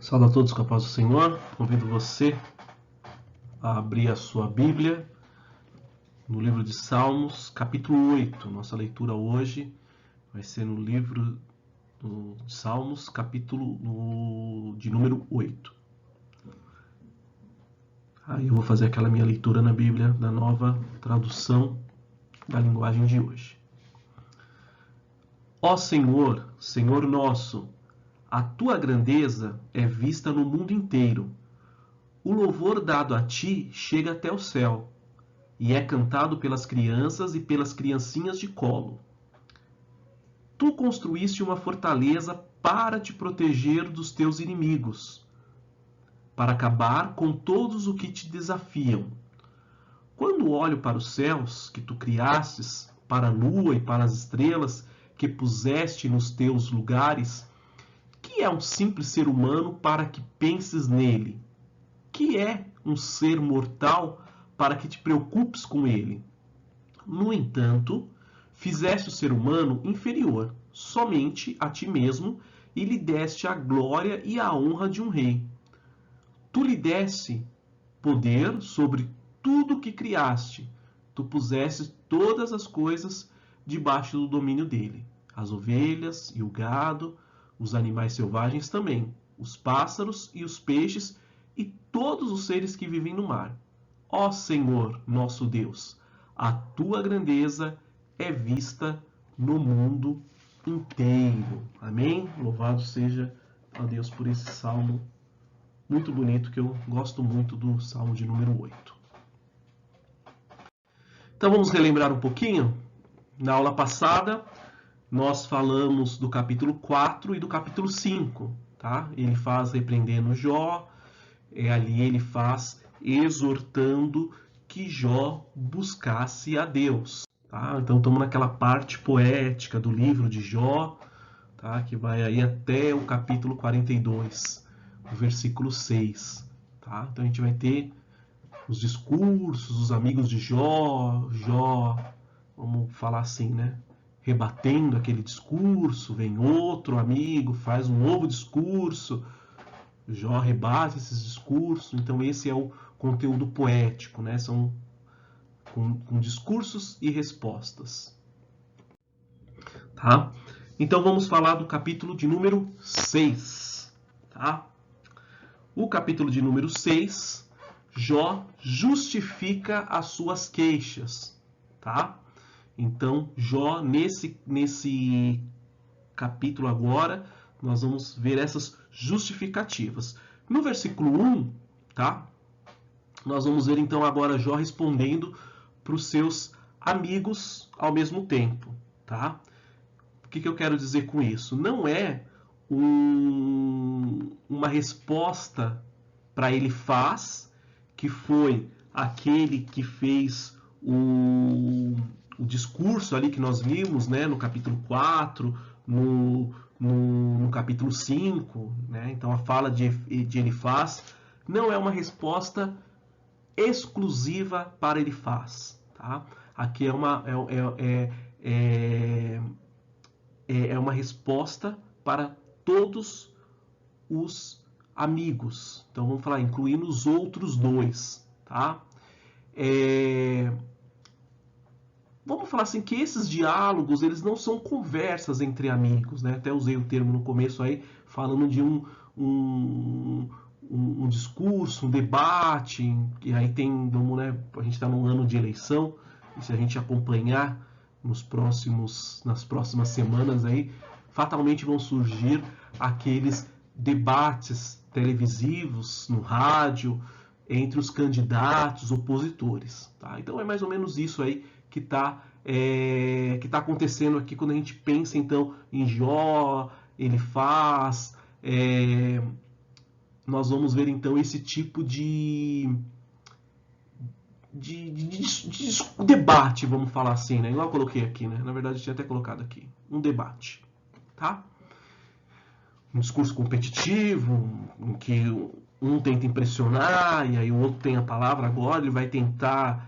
Saúde a todos com a paz do Senhor. Convido você a abrir a sua Bíblia no livro de Salmos, capítulo 8. Nossa leitura hoje vai ser no livro de Salmos, capítulo de número 8. Aí eu vou fazer aquela minha leitura na Bíblia, da nova tradução da linguagem de hoje. Ó Senhor, Senhor nosso, a tua grandeza é vista no mundo inteiro. O louvor dado a ti chega até o céu, e é cantado pelas crianças e pelas criancinhas de colo. Tu construíste uma fortaleza para te proteger dos teus inimigos, para acabar com todos os que te desafiam. Quando olho para os céus que tu criastes, para a lua e para as estrelas que puseste nos teus lugares, que é um simples ser humano para que penses nele? Que é um ser mortal para que te preocupes com ele? No entanto, fizeste o ser humano inferior somente a ti mesmo e lhe deste a glória e a honra de um rei. Tu lhe deste poder sobre tudo o que criaste. Tu puseste todas as coisas debaixo do domínio dele. As ovelhas e o gado, os animais selvagens também, os pássaros e os peixes e todos os seres que vivem no mar. Ó Senhor, nosso Deus, a tua grandeza é vista no mundo inteiro. Amém? Louvado seja a Deus por esse salmo muito bonito, que eu gosto muito do salmo de número 8. Então vamos relembrar um pouquinho. Na aula passada, nós falamos do capítulo 4 e do capítulo 5. Tá? Ele faz repreendendo Jó, ali ele faz exortando que Jó buscasse a Deus. Tá? Então estamos naquela parte poética do livro de Jó, tá? Que vai aí até o capítulo 42, o versículo 6. Tá? Então a gente vai ter os discursos, os amigos de Jó, vamos falar assim, né? Rebatendo aquele discurso, vem outro amigo, faz um novo discurso, Jó rebate esses discursos. Então esse é o conteúdo poético, né? São com discursos e respostas. Tá? Então vamos falar do capítulo de número 6. Tá? O capítulo de número 6, Jó justifica as suas queixas. Tá? Então, Jó, nesse capítulo agora, nós vamos ver essas justificativas. No versículo 1, tá? Nós vamos ver então agora Jó respondendo para os seus amigos ao mesmo tempo, tá? O que eu quero dizer com isso? Não é uma resposta para Elifaz, que foi aquele que fez o discurso ali que nós vimos, né, no capítulo 4, no capítulo 5, né? Então a fala de Elifaz não é uma resposta exclusiva para Elifaz. Tá? Aqui é uma resposta para todos os amigos. Então vamos falar, incluindo os outros dois. Tá? Vamos falar assim que esses diálogos, eles não são conversas entre amigos, né? Até usei o termo no começo aí, falando de um discurso, um debate, e aí tem, vamos, né? A gente está num ano de eleição, e se a gente acompanhar nas próximas semanas aí, fatalmente vão surgir aqueles debates televisivos no rádio entre os candidatos opositores. Tá? Então é mais ou menos isso aí que está acontecendo aqui quando a gente pensa então em Jó, Elifaz. Nós vamos ver então esse tipo de debate, vamos falar assim, né? Igual eu coloquei aqui, né? Na verdade eu tinha até colocado aqui, um debate, tá? Um discurso competitivo, em que um tenta impressionar e aí o outro tem a palavra agora, ele vai tentar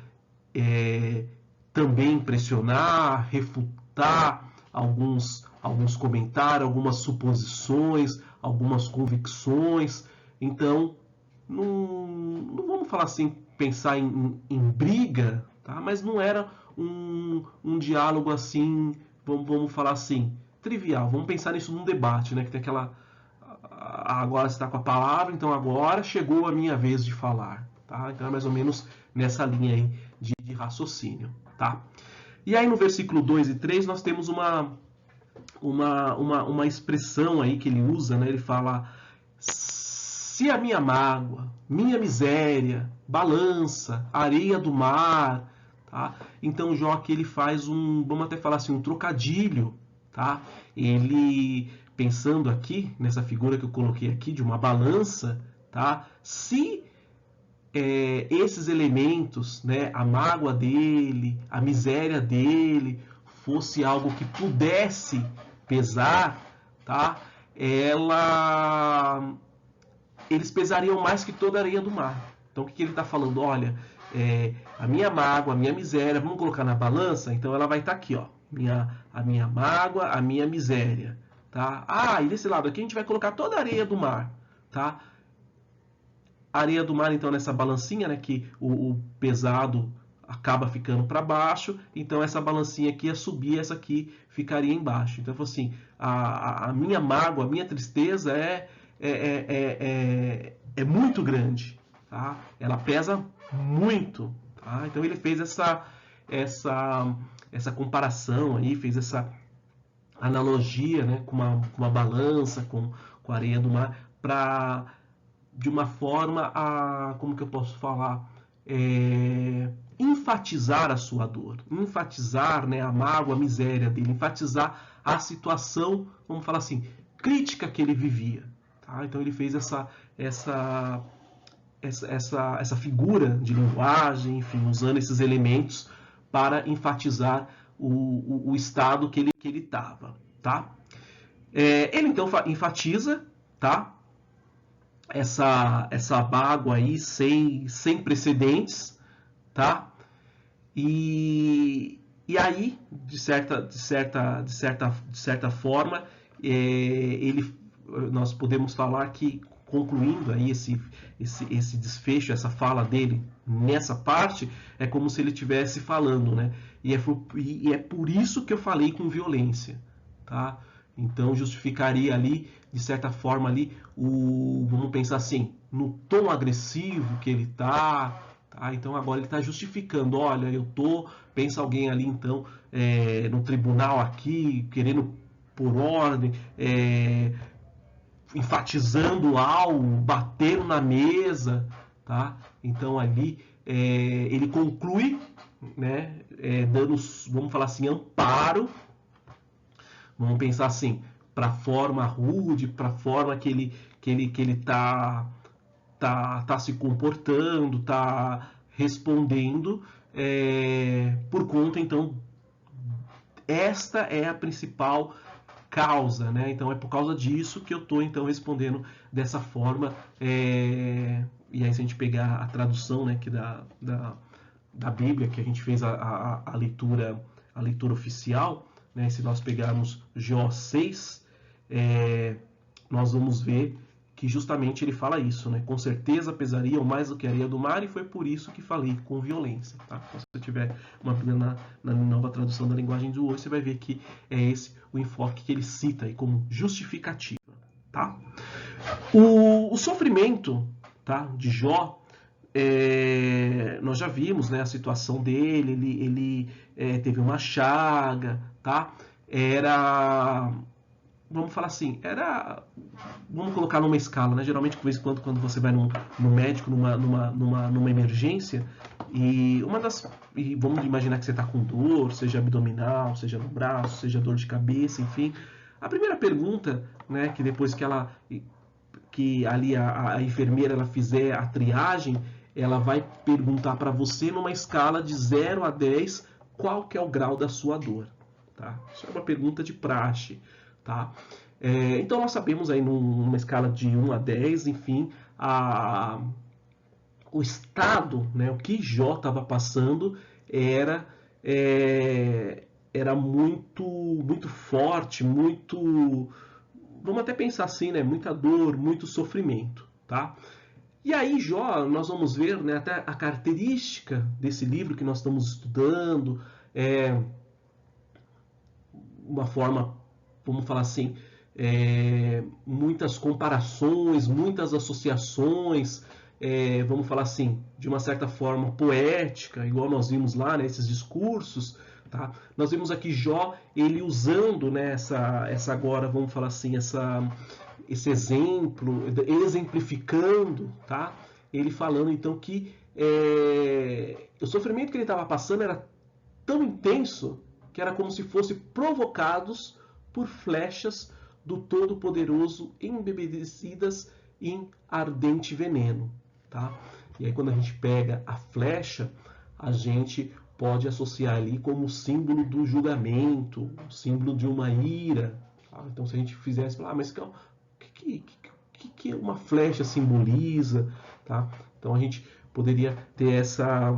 também impressionar, refutar alguns comentários, algumas suposições, algumas convicções. Então, não vamos falar assim, pensar em briga, tá? Mas não era um diálogo assim, vamos falar assim, trivial. Vamos pensar nisso num debate, né? Que tem aquela... Agora você está com a palavra, então agora chegou a minha vez de falar. Tá? Então é mais ou menos nessa linha aí de raciocínio. Tá? E aí no versículo 2 e 3 nós temos uma expressão aí que ele usa, né? Ele fala: se a minha mágoa, minha miséria, balança, areia do mar, tá? Então Jó aqui ele faz vamos até falar assim, um trocadilho, tá? Ele, pensando aqui nessa figura que eu coloquei aqui de uma balança, tá? Se esses elementos, né, a mágoa dele, a miséria dele, fosse algo que pudesse pesar, tá? Eles pesariam mais que toda a areia do mar. Então o que ele está falando? Olha, a minha mágoa, a minha miséria, vamos colocar na balança? Então ela vai estar aqui, ó, a minha mágoa, a minha miséria, tá? E desse lado aqui a gente vai colocar toda a areia do mar, tá? A areia do mar, então, nessa balancinha, né, que o pesado acaba ficando para baixo, então essa balancinha aqui ia subir, essa aqui ficaria embaixo. Então, assim, a minha mágoa, a minha tristeza é muito grande, tá? Ela pesa muito, tá? Então ele fez essa comparação aí, fez essa analogia, né, com uma balança, com a areia do mar, de uma forma como que eu posso falar, enfatizar a sua dor, enfatizar, né, a mágoa, a miséria dele, enfatizar a situação, vamos falar assim, crítica que ele vivia. Tá? Então ele fez essa figura de linguagem, enfim, usando esses elementos para enfatizar o estado que ele estava. Tá? Ele então enfatiza, tá? essa mágoa aí sem precedentes, tá? E aí, de certa forma, nós podemos falar que, concluindo aí esse desfecho, essa fala dele nessa parte, é como se ele estivesse falando, né? E é por isso que eu falei com violência, tá? Então justificaria ali, de certa forma ali, vamos pensar assim, no tom agressivo que ele tá? Então agora ele está justificando, olha, pensa alguém ali então no tribunal aqui, querendo por ordem, enfatizando algo, batendo na mesa, tá? Então ali ele conclui, né, dando, vamos falar assim, amparo. Vamos pensar assim, para a forma rude, para a forma que ele tá se comportando, tá respondendo, por conta, então, esta é a principal causa, né? Então é por causa disso que eu estou então respondendo dessa forma. E aí se a gente pegar a tradução, né, que da Bíblia, que a gente fez a leitura oficial, né, se nós pegarmos Jó 6, nós vamos ver que justamente ele fala isso, né? Com certeza pesariam mais do que a areia do mar, e foi por isso que falei com violência. Tá? Então, se você tiver uma Bíblia na nova tradução da linguagem de hoje, você vai ver que é esse o enfoque que ele cita aí como justificativa. Tá? O sofrimento, tá, de Jó, nós já vimos, né, a situação dele, ele teve uma chaga, tá? Vamos falar assim, vamos colocar numa escala, né? Geralmente, de vez em quando você vai no médico, numa emergência, e vamos imaginar que você está com dor, seja abdominal, seja no braço, seja dor de cabeça, enfim. A primeira pergunta, né, que depois que ali a enfermeira ela fizer a triagem, ela vai perguntar para você numa escala de 0 a 10 qual que é o grau da sua dor. Tá? Isso é uma pergunta de praxe. Tá? Então nós sabemos aí numa escala de 1 a 10, enfim, o estado, né, o que Jó estava passando era muito forte, muito vamos até pensar assim, né? Muita dor, muito sofrimento, tá? E aí, Jó, nós vamos ver, né, até a característica desse livro que nós estamos estudando, é uma forma, vamos falar assim, muitas comparações, muitas associações, vamos falar assim, de uma certa forma poética, igual nós vimos lá, né, esses discursos, tá? Nós vimos aqui Jó, ele usando, né, essa agora, vamos falar assim, esse exemplo, exemplificando, tá? Ele falando então que o sofrimento que ele estava passando era tão intenso que era como se fossem provocados por flechas do Todo-Poderoso embebedecidas em ardente veneno, tá? E aí quando a gente pega a flecha, a gente pode associar ali como símbolo do julgamento, símbolo de uma ira. Tá? Então se a gente fizesse, mas o que uma flecha simboliza? Tá? Então a gente poderia ter essa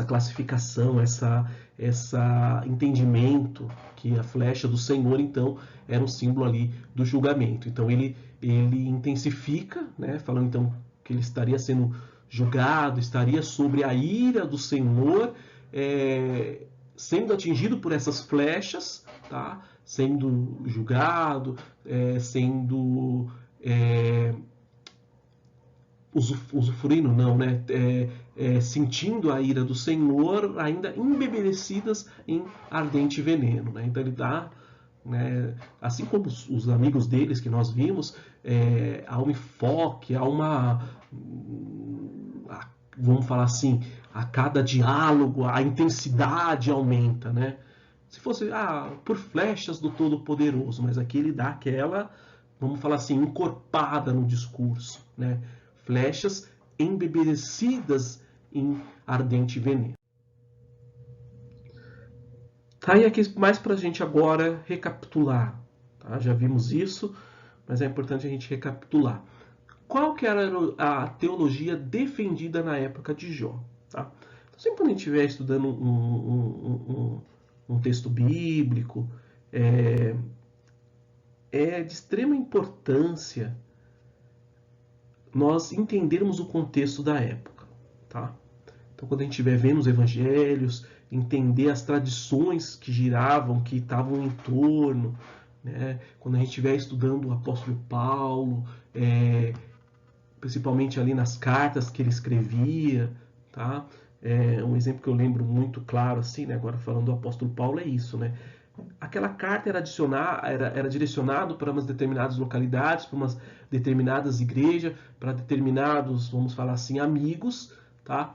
classificação, essa entendimento que a flecha do Senhor então era um símbolo ali do julgamento. Então ele intensifica, né, falando então que ele estaria sendo julgado, estaria sobre a ira do Senhor, sendo atingido por essas flechas, tá? Sendo julgado, sendo usufruindo não, né? Sentindo a ira do Senhor, ainda embebedecidas em ardente veneno, né? Então ele dá, né, assim como os amigos deles que nós vimos, há um enfoque, há uma, vamos falar assim, a cada diálogo a intensidade aumenta, né? Se fosse por flechas do Todo-Poderoso, mas aqui ele dá aquela, vamos falar assim, encorpada no discurso, né? Flechas embebedecidas em ardente veneno. Tá, e aqui mais para a gente agora recapitular. Tá? Já vimos isso, mas é importante a gente recapitular. Qual que era a teologia defendida na época de Jó? Tá? Então, sempre quando a gente estiver estudando um texto bíblico, é de extrema importância nós entendermos o contexto da época, tá? Então, quando a gente estiver vendo os evangelhos, entender as tradições que giravam, que estavam em torno, né? Quando a gente estiver estudando o apóstolo Paulo, principalmente ali nas cartas que ele escrevia, tá? Um exemplo que eu lembro muito claro, assim, né? Agora falando do apóstolo Paulo, é isso, né? Aquela carta era direcionado para umas determinadas localidades, para umas determinadas igrejas, para determinados, vamos falar assim, amigos, tá?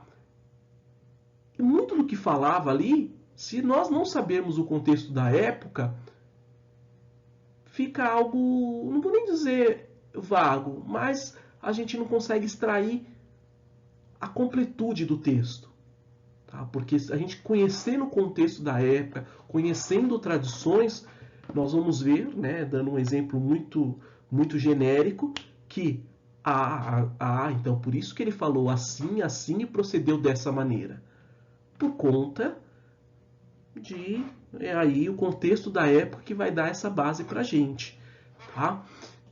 E muito do que falava ali, se nós não sabermos o contexto da época, fica algo, não vou nem dizer vago, mas a gente não consegue extrair a completude do texto. Tá? Porque a gente conhecendo o contexto da época, conhecendo tradições, nós vamos ver, né, dando um exemplo muito genérico, que então por isso que ele falou assim, assim e procedeu dessa maneira. Por conta de aí o contexto da época que vai dar essa base para a gente. Tá?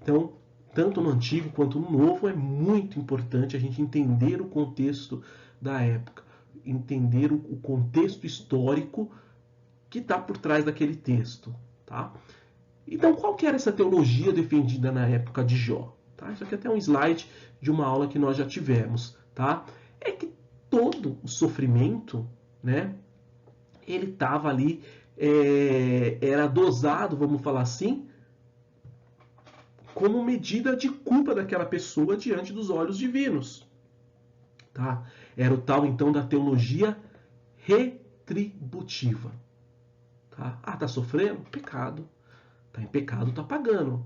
Então, tanto no Antigo quanto no Novo, é muito importante a gente entender o contexto da época, entender o contexto histórico que está por trás daquele texto. Tá? Então, qual que era essa teologia defendida na época de Jó? Tá? Isso aqui é até um slide de uma aula que nós já tivemos. Tá? É que todo o sofrimento, né, ele estava ali, era dosado, vamos falar assim, como medida de culpa daquela pessoa diante dos olhos divinos. Tá? Era o tal, então, da teologia retributiva. Tá? Tá sofrendo? Pecado. Tá em pecado, tá pagando.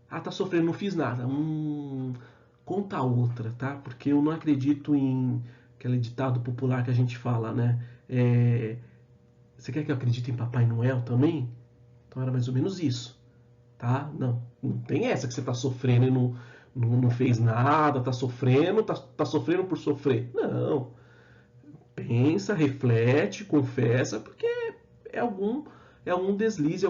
Tá sofrendo, não fiz nada. Conta outra, tá? Porque eu não acredito em aquele ditado popular que a gente fala, né? Você quer que eu acredite em Papai Noel também? Então era mais ou menos isso. Tá? Não tem essa que você tá sofrendo e não fez nada, tá sofrendo, tá sofrendo por sofrer. Não. Pensa, reflete, confessa, porque é algum deslize,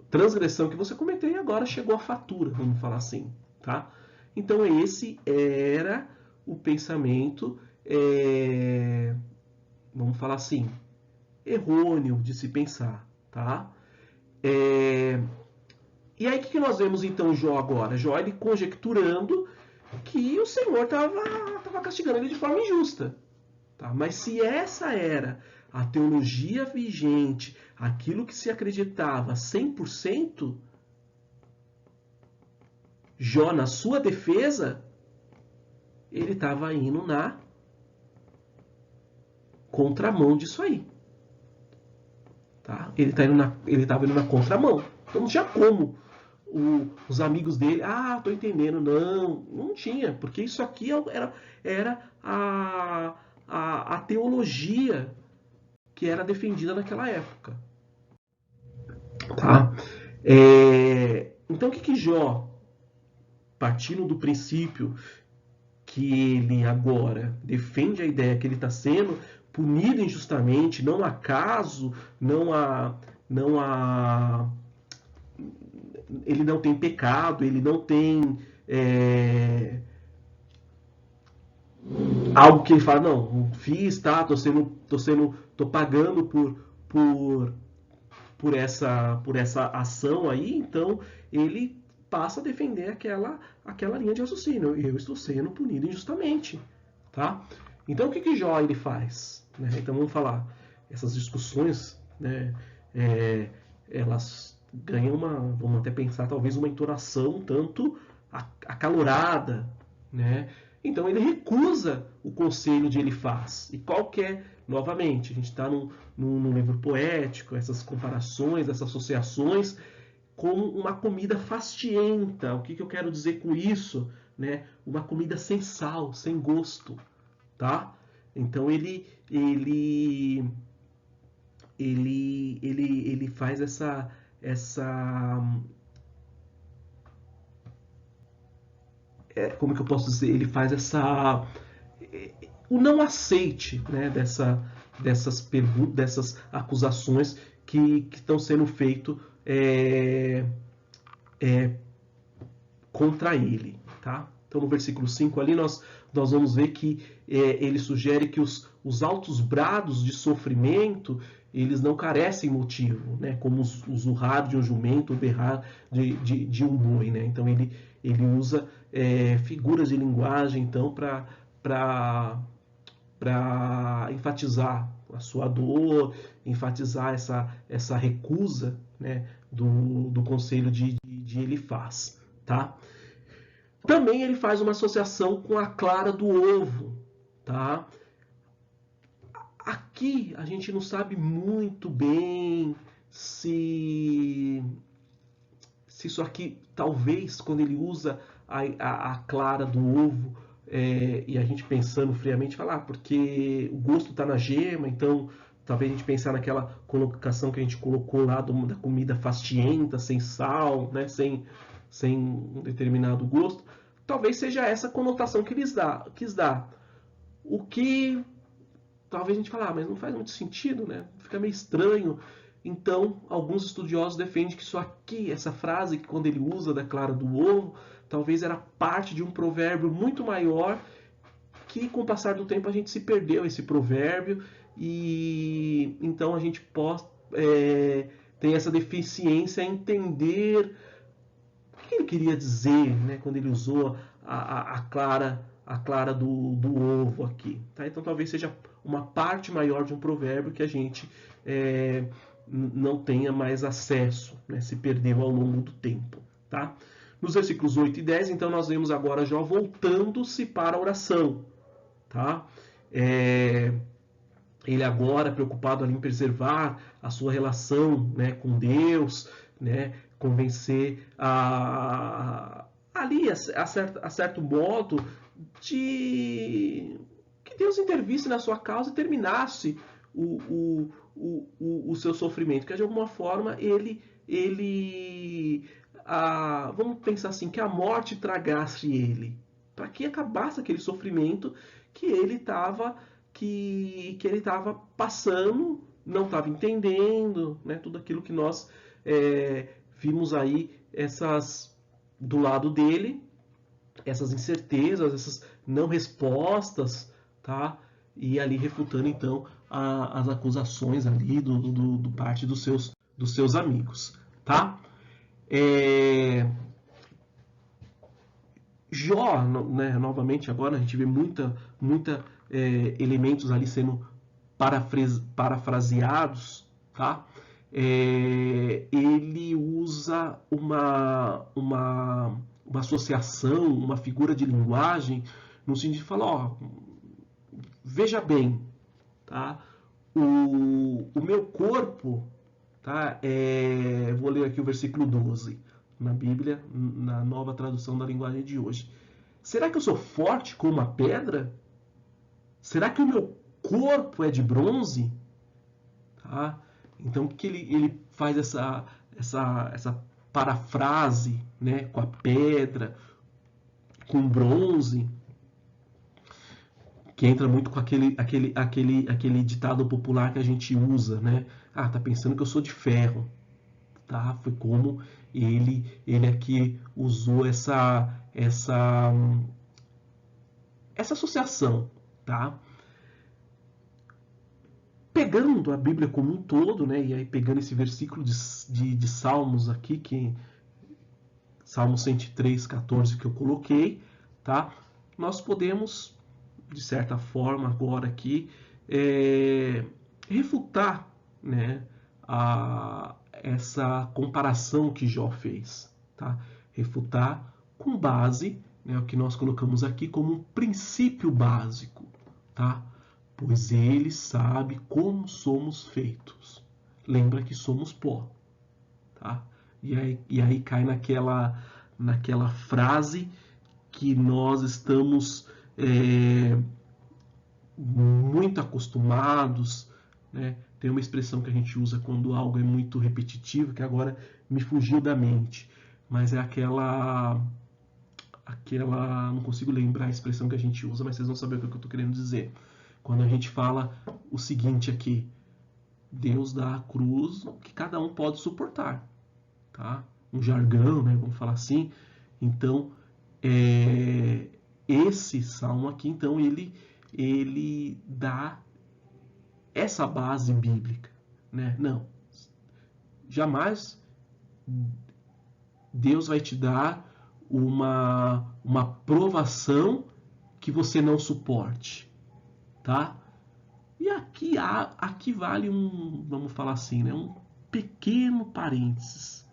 transgressão que você cometeu e agora chegou a fatura, vamos falar assim, tá? Então esse era o pensamento, vamos falar assim, errôneo de se pensar, tá? E aí o que nós vemos então Jó agora? Jó ele conjecturando que o Senhor estava castigando ele de forma injusta. Tá? Mas se essa era a teologia vigente, aquilo que se acreditava 100%, Jó, na sua defesa, ele estava indo na contramão disso aí. Tá? Ele estava indo na contramão. Então não tinha como os amigos dele, tô entendendo. Não tinha, porque isso aqui era a teologia que era defendida naquela época. Tá? Então o que Jó, partindo do princípio que ele agora defende a ideia que ele está sendo punido injustamente, não há caso, ele não tem pecado, ele não tem algo que ele fala, não fiz, tá, tô pagando por essa ação aí, então ele passa a defender aquela linha de raciocínio. Eu estou sendo punido injustamente, tá? Então o que Jó ele faz? Né? Então vamos falar, essas discussões, né, elas ganham vamos até pensar talvez uma entonação tanto acalorada, né? Então ele recusa o conselho de Elifaz. E qual que é, novamente, a gente está num livro poético, essas comparações, essas associações, como uma comida fastienta. O que eu quero dizer com isso? Né? Uma comida sem sal, sem gosto. Tá? Então ele faz essa como que eu posso dizer? Ele faz o não aceite, né, dessas acusações que estão sendo feitas contra ele, tá? Então no versículo 5 ali nós vamos ver que ele sugere que os altos brados de sofrimento eles não carecem motivo, né? Como o zurrar de um jumento, o berrar de um boi, né? Então ele usa figuras de linguagem então para enfatizar a sua dor, enfatizar essa recusa, né, do conselho de Elifaz, tá? Também ele faz uma associação com a clara do ovo, tá? Aqui a gente não sabe muito bem se isso aqui, talvez, quando ele usa a clara do ovo, e a gente pensando friamente, falar, porque o gosto está na gema, então talvez a gente pensar naquela colocação que a gente colocou lá da comida fastienta, sem sal, né, sem um determinado gosto, talvez seja essa conotação que quis dar. O que talvez a gente fale, mas não faz muito sentido, né? Fica meio estranho. Então, alguns estudiosos defendem que isso aqui, essa frase que quando ele usa da clara do ovo, talvez era parte de um provérbio muito maior que com o passar do tempo a gente se perdeu esse provérbio e então a gente tem essa deficiência em entender o que ele queria dizer, né, quando ele usou a clara do ovo aqui. Tá? Então talvez seja uma parte maior de um provérbio que a gente não tenha mais acesso, né, se perdeu ao longo do tempo. Tá? Nos versículos 8 e 10, então nós vemos agora Jó voltando-se para a oração. Tá? Ele agora preocupado ali em preservar a sua relação, né, com Deus, né, convencer ali a certo modo de que Deus intervisse na sua causa e terminasse o seu sofrimento, que de alguma forma vamos pensar assim, que a morte tragasse ele, para que acabasse aquele sofrimento que ele estava passando, não estava entendendo, né, tudo aquilo que nós vimos aí do lado dele, essas incertezas, essas não respostas, tá? E ali refutando então as acusações ali do parte dos seus amigos, tá? Jó, né, novamente agora a gente vê muita elementos ali sendo parafraseados, tá? Ele usa uma associação, uma figura de linguagem, no sentido de falar, ó, veja bem, tá? O meu corpo, tá? Vou ler aqui o versículo 12 na Bíblia, na nova tradução da linguagem de hoje. Será que eu sou forte como a pedra? Será que o meu corpo é de bronze? Tá? Então, por que ele faz essa parafrase, né, com a pedra, com bronze, que entra muito com aquele ditado popular que a gente usa, né? Ah, tá pensando que eu sou de ferro, tá? Foi como ele aqui usou essa associação, tá? Pegando a Bíblia como um todo, né? E aí pegando esse versículo de Salmos aqui, que Salmo 103, 14 que eu coloquei, tá? Nós podemos, de certa forma, agora aqui, refutar, né, essa comparação que Jó fez, tá? Refutar com base, né, o que nós colocamos aqui como um princípio básico, tá? Pois ele sabe como somos feitos. Lembra que somos pó, tá? E aí cai naquela frase que nós estamos muito acostumados, né? Tem uma expressão que a gente usa quando algo é muito repetitivo, que agora me fugiu da mente, mas é aquela não consigo lembrar a expressão que a gente usa, mas vocês vão saber o que eu estou querendo dizer. Quando a gente fala o seguinte aqui, Deus dá a cruz que cada um pode suportar, tá? Um jargão, né? Vamos falar assim. Então, esse salmo aqui, então, ele dá essa base bíblica, né? Não, jamais Deus vai te dar uma provação que você não suporte, tá? E aqui vale vamos falar assim, né? Um pequeno parênteses,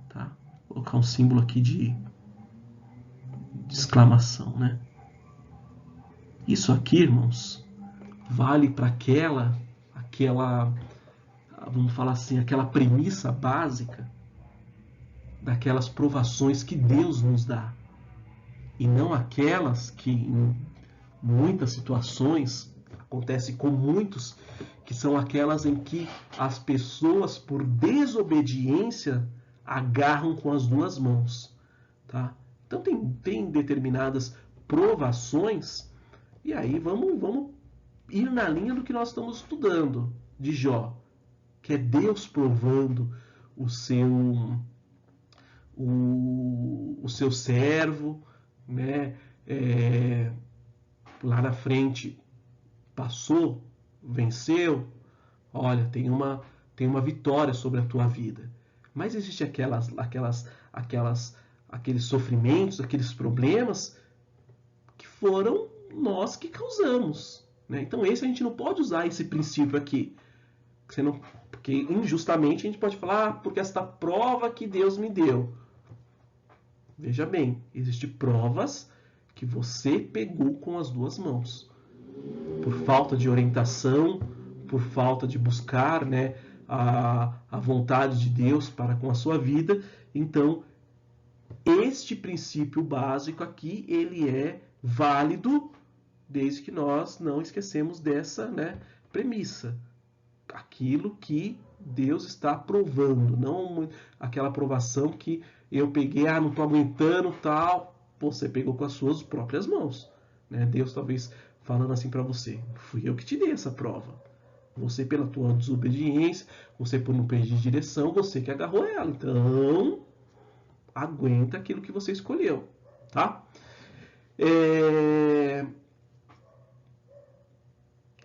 tá? Vou colocar um símbolo aqui de exclamação, né? Isso aqui, irmãos, vale para aquela, vamos falar assim, aquela premissa básica daquelas provações que Deus nos dá. E não aquelas que, em muitas situações, acontece com muitos, que são aquelas em que as pessoas, por desobediência, agarram com as duas mãos. Tá? Então tem determinadas provações, e aí vamos ir na linha do que nós estamos estudando de Jó, que é Deus provando o seu servo, né? Lá na frente passou, venceu, olha, tem uma vitória sobre a tua vida. Mas existe aqueles sofrimentos, aqueles problemas que foram nós que causamos, né? Então esse a gente não pode usar esse princípio aqui, porque injustamente a gente pode falar, porque esta prova que Deus me deu. Veja bem, existem provas que você pegou com as duas mãos. Por falta de orientação, por falta de buscar, né, a vontade de Deus para com a sua vida. Então, este princípio básico aqui, ele é válido desde que nós não esquecemos dessa, né, premissa. Aquilo que Deus está provando, não aquela provação que eu peguei, não estou aguentando, tal. Você pegou com as suas próprias mãos, né? Deus talvez falando assim para você, fui eu que te dei essa prova, Você, pela tua desobediência, você por não pedir direção, você que agarrou ela. Então, aguenta aquilo que você escolheu, tá?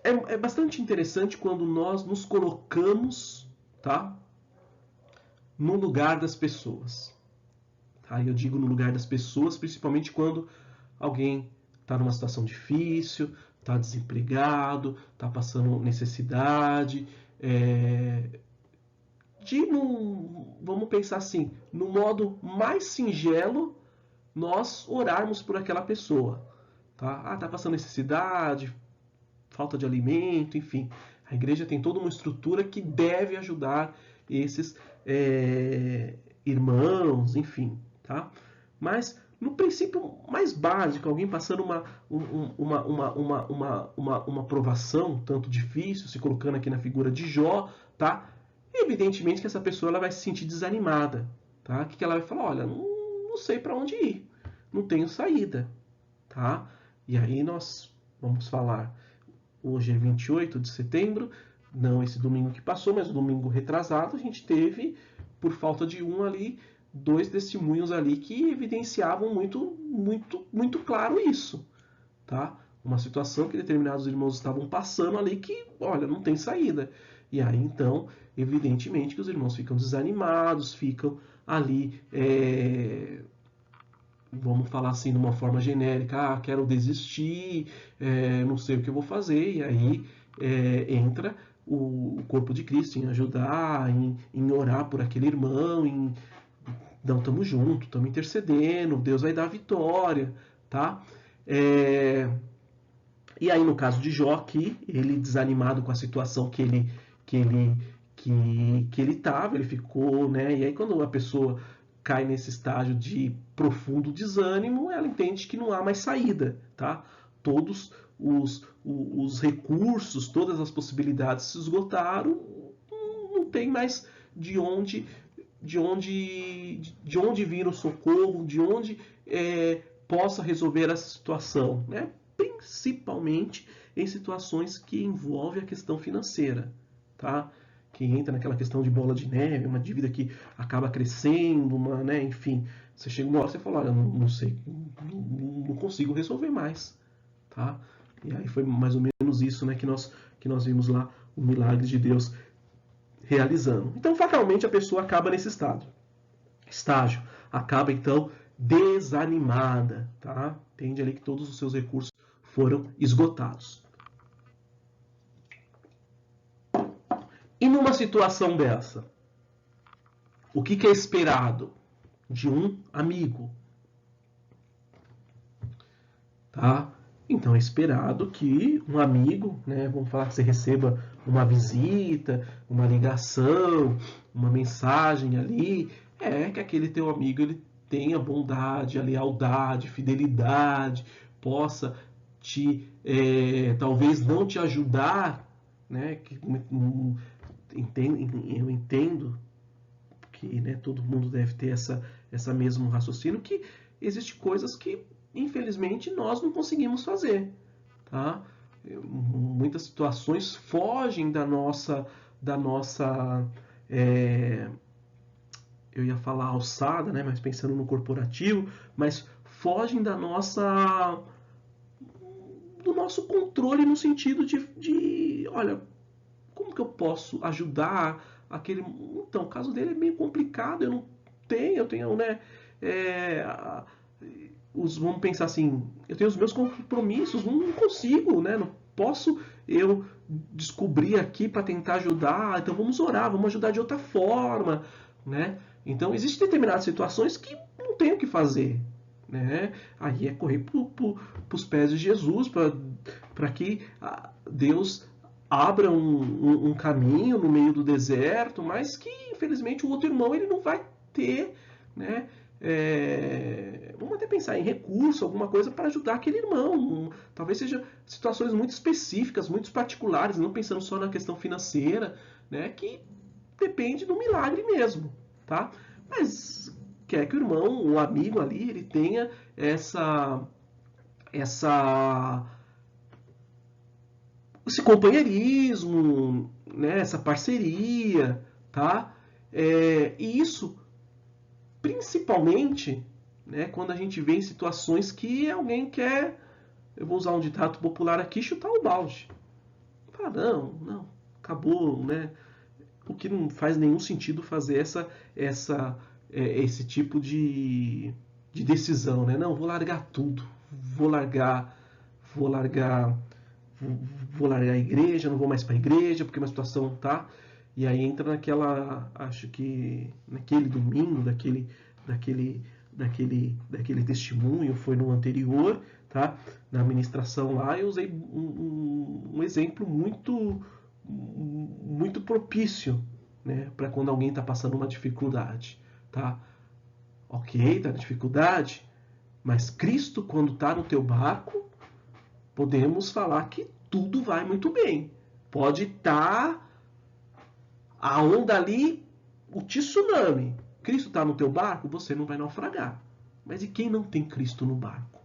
É bastante interessante quando nós nos colocamos, tá, no lugar das pessoas. Tá? Eu digo no lugar das pessoas, principalmente quando alguém está numa situação difícil, está desempregado, está passando necessidade, vamos pensar assim, no modo mais singelo, nós orarmos por aquela pessoa. Tá? Tá passando necessidade, falta de alimento, enfim. A igreja tem toda uma estrutura que deve ajudar esses irmãos, enfim. Tá? Mas no princípio mais básico, alguém passando uma provação tanto difícil, se colocando aqui na figura de Jó, tá? Evidentemente que essa pessoa ela vai se sentir desanimada, tá? Que ela vai falar, olha, não sei para onde ir, não tenho saída, tá? E aí nós vamos falar, hoje é 28 de setembro, não esse domingo que passou, mas o domingo retrasado, a gente teve, por falta de um ali, 2 testemunhos ali que evidenciavam muito claro isso, tá? Uma situação que determinados irmãos estavam passando ali que, olha, não tem saída. E aí, então, evidentemente que os irmãos ficam desanimados, ficam ali, vamos falar assim, de uma forma genérica, quero desistir, não sei o que eu vou fazer, e aí entra o corpo de Cristo em ajudar, em orar por aquele irmão, não, estamos juntos, estamos intercedendo, Deus vai dar a vitória, tá? E aí, no caso de Jó aqui, ele desanimado com a situação que ele estava, ele ficou, né? E aí, quando a pessoa cai nesse estágio de profundo desânimo, ela entende que não há mais saída, tá? Todos os recursos, todas as possibilidades se esgotaram, não tem mais de onde vir o socorro, de onde possa resolver essa situação, né? Principalmente em situações que envolvem a questão financeira, tá? Que entra naquela questão de bola de neve, uma dívida que acaba crescendo, né? Enfim, você chega uma hora e você fala, olha, não sei, não consigo resolver mais, tá? E aí foi mais ou menos isso, né, que nós vimos lá o milagre de Deus realizando. Então, fatalmente, a pessoa acaba nesse estágio. Acaba, então, desanimada, tá? Entende ali que todos os seus recursos foram esgotados. E numa situação dessa, o que é esperado de um amigo? Tá? Então é esperado que um amigo, né, vamos falar que você receba uma visita, uma ligação, uma mensagem ali, que aquele teu amigo ele tenha bondade, a lealdade, fidelidade, possa talvez não te ajudar, né? Eu entendo que, né, todo mundo deve ter essa mesmo raciocínio, que existem coisas que infelizmente nós não conseguimos fazer, tá? Muitas situações fogem da nossa eu ia falar alçada, né, mas pensando no corporativo, mas fogem do nosso controle, no sentido de olha, como que eu posso ajudar aquele... Então, o caso dele é meio complicado, eu tenho, né, vamos pensar assim, eu tenho os meus compromissos, não consigo, né, não posso eu descobrir aqui para tentar ajudar, então vamos orar, vamos ajudar de outra forma, né? Então, existem determinadas situações que não tem o que fazer, né? Aí é correr para os pés de Jesus, para que Deus abra um caminho no meio do deserto, mas que infelizmente o outro irmão ele não vai ter, né? Vamos até pensar em recurso, alguma coisa para ajudar aquele irmão. Talvez seja situações muito específicas, muito particulares, não pensando só na questão financeira, né? Que depende do milagre mesmo, tá? Mas quer que o irmão, o amigo ali, ele tenha esse companheirismo, né, essa parceria, tá? E isso, principalmente, né, quando a gente vê em situações que alguém quer, eu vou usar um ditado popular aqui, chutar o balde. Fala, não, acabou, né? O que não faz nenhum sentido fazer esse tipo de decisão, né? Não, vou largar tudo, vou largar, vou largar, vou largar a igreja, não vou mais para a igreja porque uma situação tá. E aí entra naquela, acho que naquele domingo, daquele testemunho, foi no anterior, tá? Na ministração lá, eu usei um exemplo muito propício, né, para quando alguém está passando uma dificuldade, tá? Ok, tá na dificuldade, mas Cristo, quando está no teu barco, podemos falar que tudo vai muito bem. Pode estar a onda ali, o tsunami. Cristo está no teu barco, você não vai naufragar. Mas e quem não tem Cristo no barco?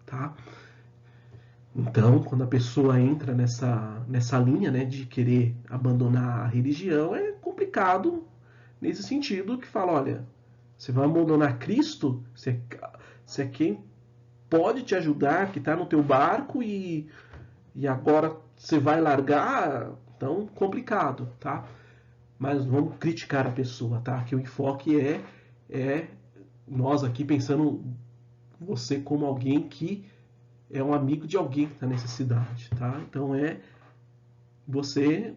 Tá? Então, quando a pessoa entra nessa linha, né, de querer abandonar a religião, é complicado nesse sentido que fala, olha, você vai abandonar Cristo, você é quem pode te ajudar, que está no teu barco e agora você vai largar, então complicado, tá? Mas vamos criticar a pessoa, tá? Que o enfoque é nós aqui pensando você como alguém que é um amigo de alguém que está na necessidade, tá? Então é você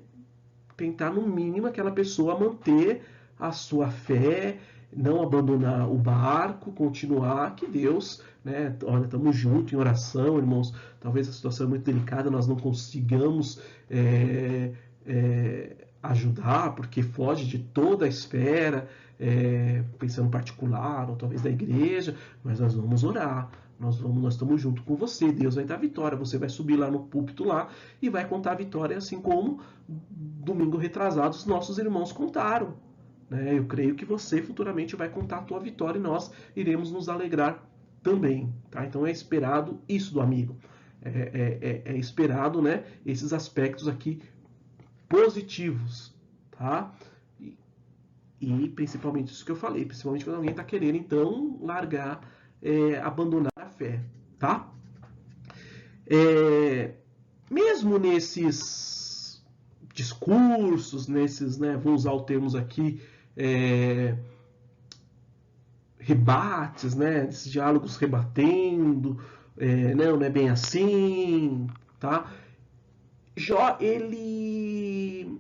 tentar no mínimo aquela pessoa manter a sua fé, não abandonar o barco, continuar, que Deus, né? Olha, estamos juntos em oração, irmãos. Talvez a situação é muito delicada, nós não consigamos ajudar, porque foge de toda a esfera, pensando em particular, ou talvez da igreja, mas nós vamos orar. Nós estamos junto com você, Deus vai dar vitória, você vai subir lá no púlpito lá e vai contar a vitória, assim como domingo retrasado os nossos irmãos contaram. Né? Eu creio que você futuramente vai contar a tua vitória e nós iremos nos alegrar também. Tá? Então é esperado isso do amigo. É esperado, né, esses aspectos aqui positivos. Tá? E principalmente isso que eu falei, principalmente quando alguém está querendo então largar, abandonar a fé. Tá? Mesmo nesses discursos, nesses, né, vou usar o termos aqui, rebates, né, esses diálogos rebatendo, não é bem assim, tá? Jó, ele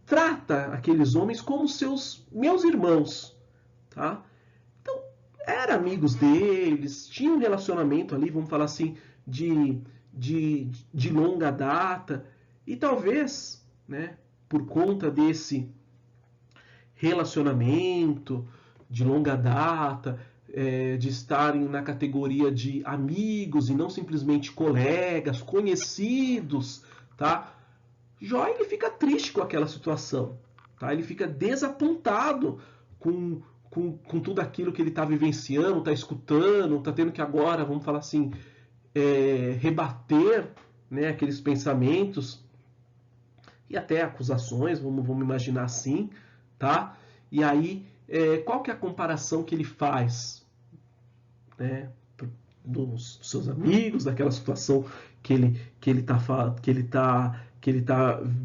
trata aqueles homens como meus irmãos, tá? Então, eram amigos deles, tinha um relacionamento ali, vamos falar assim, de longa data, e talvez, né, por conta desse relacionamento de longa data, de estarem na categoria de amigos e não simplesmente colegas, conhecidos, tá? Jó, ele fica triste com aquela situação, tá? Ele fica desapontado com tudo aquilo que ele está vivenciando, está escutando, está tendo que agora, vamos falar assim, rebater, né, aqueles pensamentos e até acusações, vamos imaginar assim, tá? E aí, qual que é a comparação que ele faz, né, dos seus amigos, daquela situação que ele tá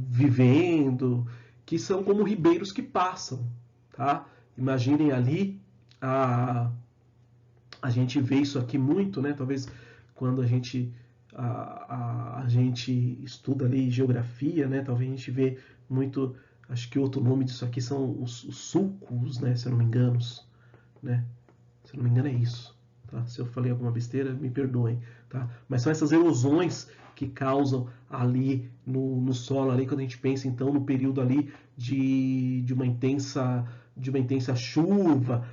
vivendo, que são como ribeiros que passam, tá? Imaginem ali a gente vê isso aqui muito, né? Talvez quando a gente estuda ali geografia, né? Talvez a gente vê muito, acho que outro nome disso aqui são os sulcos, né? Se eu não me engano, né? Se eu não me engano é isso. Tá? Se eu falei alguma besteira, me perdoem. Tá? Mas são essas erosões que causam ali no solo, ali, quando a gente pensa então no período ali de uma intensa chuva,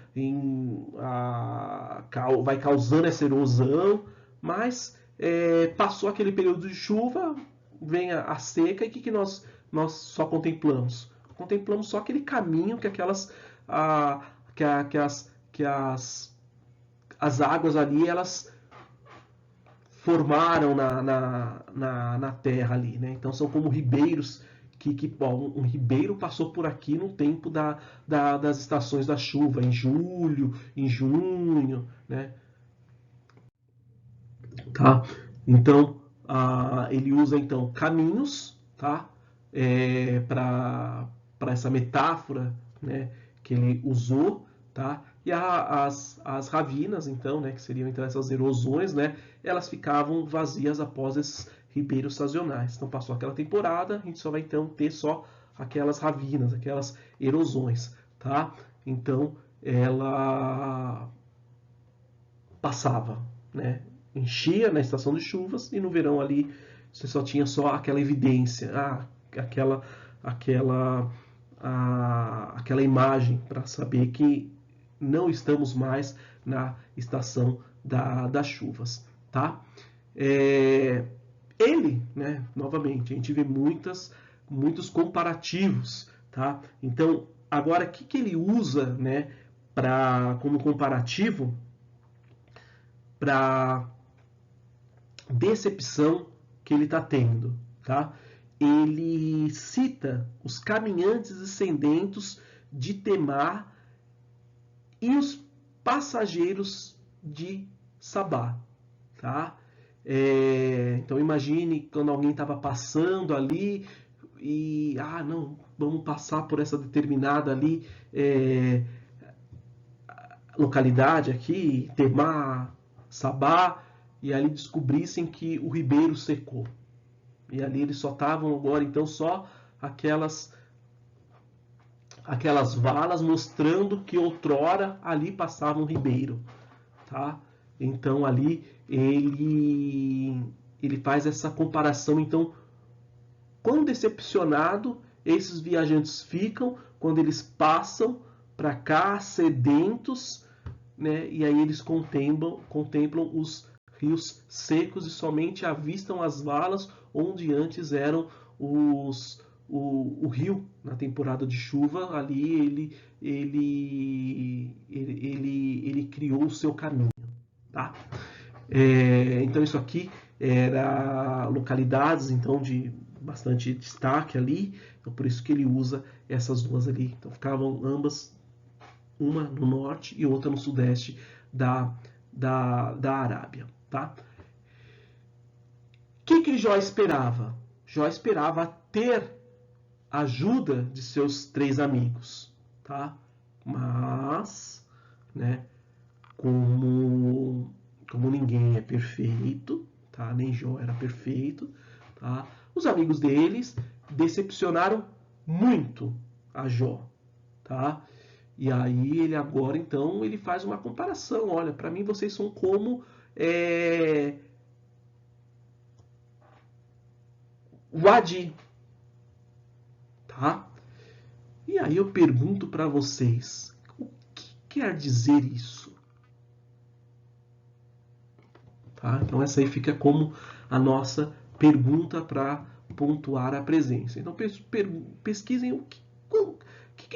vai causando essa erosão, mas passou aquele período de chuva, vem a seca, e o que nós só contemplamos? Contemplamos só aquele caminho que as águas ali elas formaram na terra ali, né? Então são como ribeiros bom, um ribeiro passou por aqui no tempo das estações da chuva, em julho, em junho, né? Tá? Então ele usa então caminhos, tá? Para essa metáfora, né? Que ele usou, tá? E as ravinas, então, né? Que seriam então essas erosões, né? Elas ficavam vazias após esses ribeiros sazonais. Então passou aquela temporada, a gente só vai então ter só aquelas ravinas, aquelas erosões, tá? Então ela passava, né? Enchia na estação de chuvas e no verão ali você só tinha só aquela evidência, aquela imagem para saber que não estamos mais na estação das chuvas, tá? Ele, né, novamente, a gente vê muitos comparativos, tá? Então, agora, o que ele usa, né, como comparativo para decepção que ele está tendo, tá? Ele cita os caminhantes descendentes de Temar e os passageiros de Sabá, tá? Então imagine quando alguém estava passando ali e não, vamos passar por essa determinada ali localidade aqui, Temar, Sabá, e ali descobrissem que o ribeiro secou. E ali eles só estavam agora então só aquelas valas mostrando que outrora ali passava um ribeiro, tá? Então ali ele faz essa comparação. Então, quão decepcionado esses viajantes ficam quando eles passam para cá sedentos, né? E aí eles contemplam os rios secos e somente avistam as valas onde antes eram o rio na temporada de chuva. Ali ele criou o seu caminho, tá? Então isso aqui era localidades então de bastante destaque ali, então por isso que ele usa essas duas ali. Então ficavam ambas, uma no norte e outra no sudeste da Arábia, tá? O que Jó esperava? Jó esperava ter a ajuda de seus 3 amigos, tá? Mas, né, como ninguém é perfeito, tá? Nem Jó era perfeito, tá? Os amigos deles decepcionaram muito a Jó, tá? E aí ele agora então ele faz uma comparação. Olha, para mim vocês são como Wadi, tá? E aí eu pergunto para vocês, o que quer dizer isso? Tá? Então essa aí fica como a nossa pergunta para pontuar a presença. Então pesquisem o que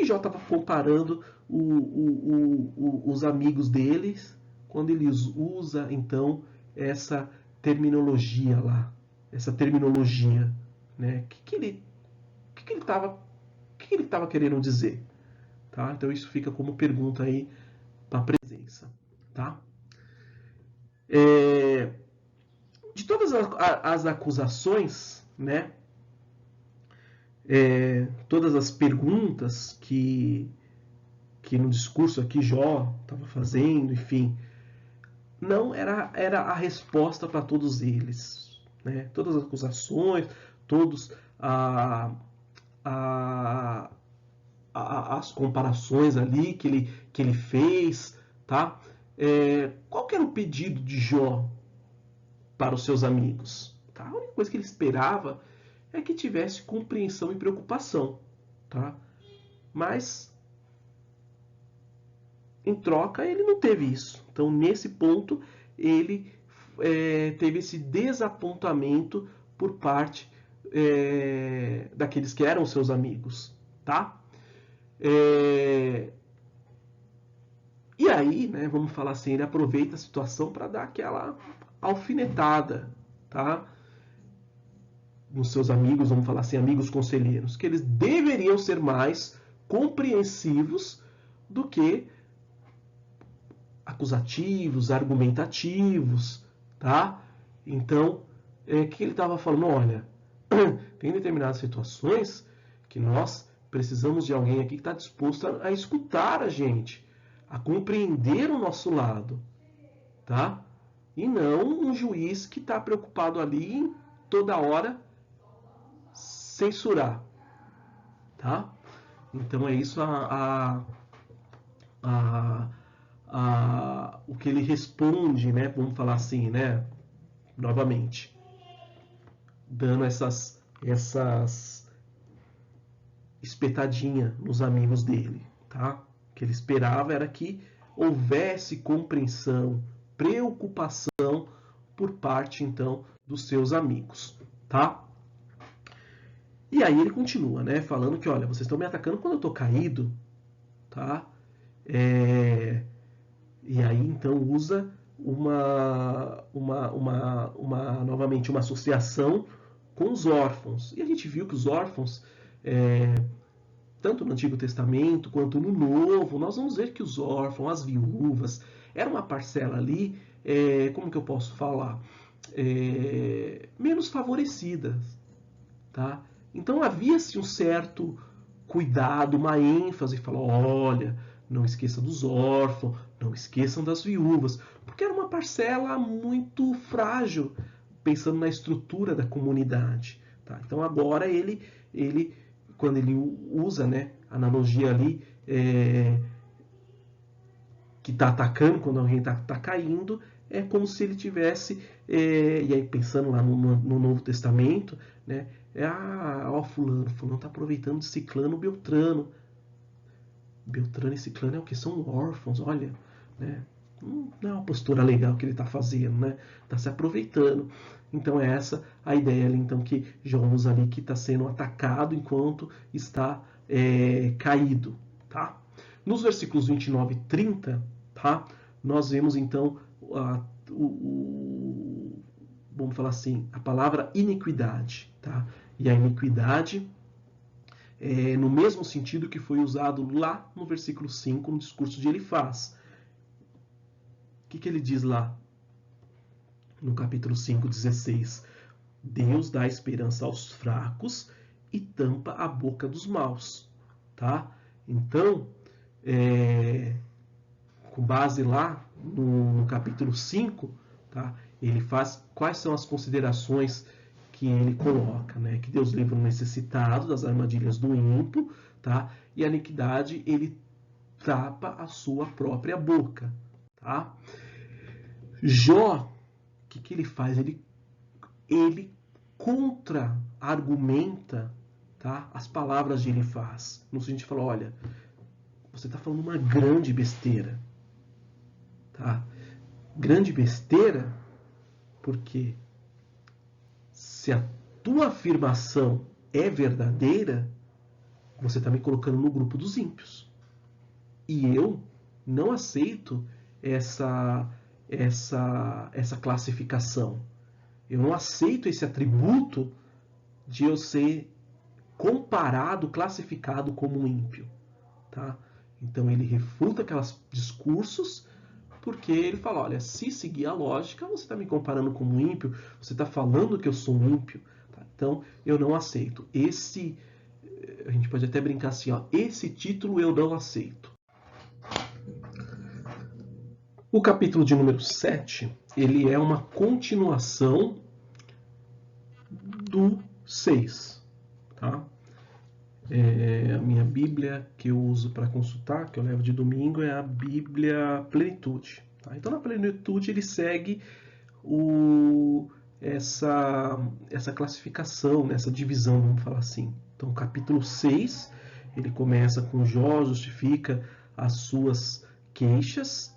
Jó estava comparando os amigos deles quando ele usa então essa terminologia lá, essa terminologia, né? O que ele estava querendo dizer, tá? Então isso fica como pergunta aí para a presença, tá? De todas as acusações, né? Todas as perguntas que no discurso aqui Jó estava fazendo, enfim, não era a resposta para todos eles, né? Todas as acusações, todos as comparações ali que ele fez, tá? Qual que era o pedido de Jó para os seus amigos? Tá? A única coisa que ele esperava é que tivesse compreensão e preocupação, tá? Mas em troca ele não teve isso. Então nesse ponto ele teve esse desapontamento por parte daqueles que eram seus amigos, tá? E aí, né, vamos falar assim, ele aproveita a situação para dar alfinetada, tá? Nos seus amigos, vamos falar assim, amigos conselheiros, que eles deveriam ser mais compreensivos do que acusativos, argumentativos, tá? Então, que ele estava falando, olha, tem determinadas situações que nós precisamos de alguém aqui que está disposto a escutar a gente, a compreender o nosso lado, tá? E não um juiz que está preocupado ali em toda hora censurar, tá? Então é isso o que ele responde, né? Vamos falar assim, né? Novamente, dando essas espetadinha nos amigos dele, tá? O que ele esperava era que houvesse compreensão, preocupação por parte, então, dos seus amigos, tá? E aí ele continua, né? Falando que, olha, vocês estão me atacando quando eu tô caído, tá? E aí, então, usa novamente uma associação com os órfãos. E a gente viu que os órfãos, tanto no Antigo Testamento quanto no Novo, nós vamos ver que os órfãos, as viúvas, era uma parcela ali, como que eu posso falar? Menos favorecida, tá? Então havia-se um certo cuidado, uma ênfase, falou, olha, não esqueça dos órfãos, não esqueçam das viúvas, porque era uma parcela muito frágil, pensando na estrutura da comunidade. Tá? Então agora ele, quando ele usa, né, a analogia ali, que está atacando quando alguém está caindo, é como se ele tivesse, e aí pensando lá no Novo Testamento, né, ó, fulano está aproveitando de Ciclano, Beltrano. Beltrano e Ciclano é o que? São órfãos, olha, né? Não é uma postura legal que ele está fazendo, né? Está se aproveitando. Então é essa a ideia ali, então, que João usa ali, que está sendo atacado enquanto está caído, tá? Nos versículos 29 e 30, tá? Nós vemos então vamos falar assim, a palavra iniquidade, tá? E a iniquidade no mesmo sentido que foi usado lá no versículo 5, no discurso de Elifaz. O que ele diz lá? No capítulo 5, 16. Deus dá esperança aos fracos e tampa a boca dos maus. Tá? Então, com base lá no capítulo 5, tá? Ele faz quais são as considerações que ele coloca, né? Que Deus livra o necessitado das armadilhas do ímpio, tá? E a iniquidade ele tapa a sua própria boca, tá? Jó, o que ele faz? Ele contra-argumenta, tá? As palavras de Elifaz. No sentido de falar, olha, você está falando uma grande besteira, tá? Grande besteira porque se a tua afirmação é verdadeira, você está me colocando no grupo dos ímpios. E eu não aceito essa classificação. Eu não aceito esse atributo de eu ser comparado, classificado como um ímpio. Tá? Então ele refuta aqueles discursos, porque ele fala, olha, se seguir a lógica, você está me comparando como um ímpio, você está falando que eu sou um ímpio. Tá? Então eu não aceito. A gente pode até brincar assim, ó, esse título eu não aceito. O capítulo de número 7, ele é uma continuação do 6. Tá? A minha Bíblia que eu uso para consultar, que eu levo de domingo, é a Bíblia Plenitude. Tá? Então, na Plenitude, ele segue essa classificação, né? Essa divisão, vamos falar assim. Então, capítulo 6, ele começa com Jó, justifica as suas queixas,